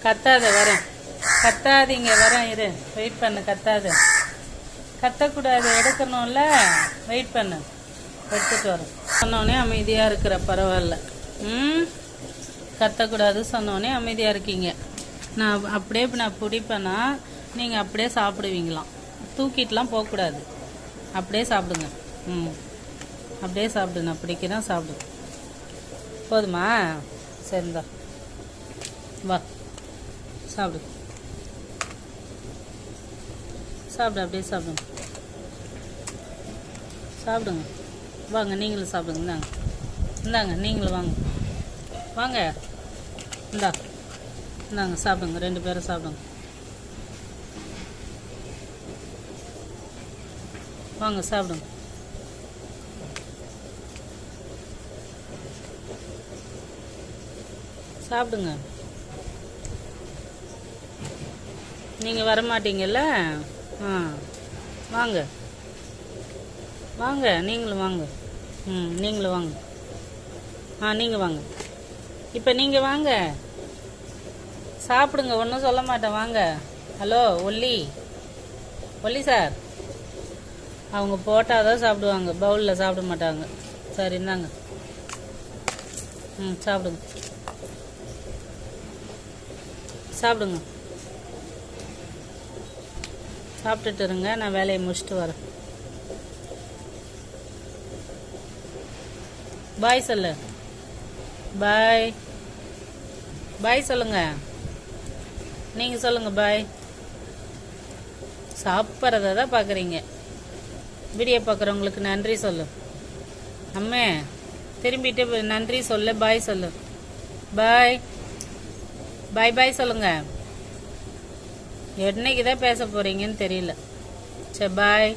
கத்தாத வரேன். கத்தாதீங்க, வரேன், இரு. வெயிட் பண்ணு, கத்தாத. கத்தக்கூடாது, எடுக்கணும்ல. வெயிட் பண்ணு, எடுத்துட்டு வரோம். சொன்னோடனே அமைதியாக இருக்கிற, பரவாயில்ல. கத்தக்கூடாது சொன்னோடனே அமைதியாக இருக்கீங்க. நான் அப்படியே நான் பிடிப்பேன்னா நீங்கள் அப்படியே சாப்பிடுவீங்களாம். தூக்கிட்டுலாம் போகக்கூடாது, அப்படியே சாப்பிடுங்க. அப்படியே சாப்பிடு, நான் பிடிக்கிறேன், சாப்பிடு. போதுமா? சரிந்தா, வா சாப்பிடு. சாப்பிடு, அப்படியே சாப்பிடுங்க. சாப்பிடுங்க, வாங்க நீங்களும் சாப்பிடுங்க. இந்தாங்க, இந்தாங்க, நீங்களும் வாங்க, வாங்க. இந்தாங்க சாப்பிடுங்க, 2 பேரும் சாப்பிடுங்க. வாங்க சாப்பிடுங்க. சாப்பிடுங்க. நீங்கள் வரமாட்டீங்கல்ல? வாங்க வாங்க, நீங்களும் வாங்க. நீங்களும் வாங்க. நீங்கள் வாங்க. இப்போ நீங்கள் வாங்க, சாப்பிடுங்க. ஒன்றும் சொல்ல மாட்டேன், வாங்க. ஹலோ ஒல்லி, ஒல்லி சார். அவங்க போட்டால் தான் சாப்பிடுவாங்க, பவுலில் சாப்பிட மாட்டாங்க. சரி, இந்தாங்க. சாப்பிடுங்க, சாப்பிடுங்க. சாப்பிட்டுட்டு இருங்க, நான் வேலையை முடிச்சுட்டு வரேன். பாய் சொல்லு. பாய், பாய் சொல்லுங்க. நீங்கள் சொல்லுங்க பாய். சாப்பிட்றத தான் பார்க்குறீங்க. வீடியோ பார்க்குறவங்களுக்கு நன்றி சொல்லு. அம்மே திரும்பிட்டு நன்றி சொல்லு, பாய் சொல்லு. பாய், பாய், பாய் சொல்லுங்க. என்னைக்கு தான் பேச போகிறீங்கன்னு தெரியல. சரி, பாய்.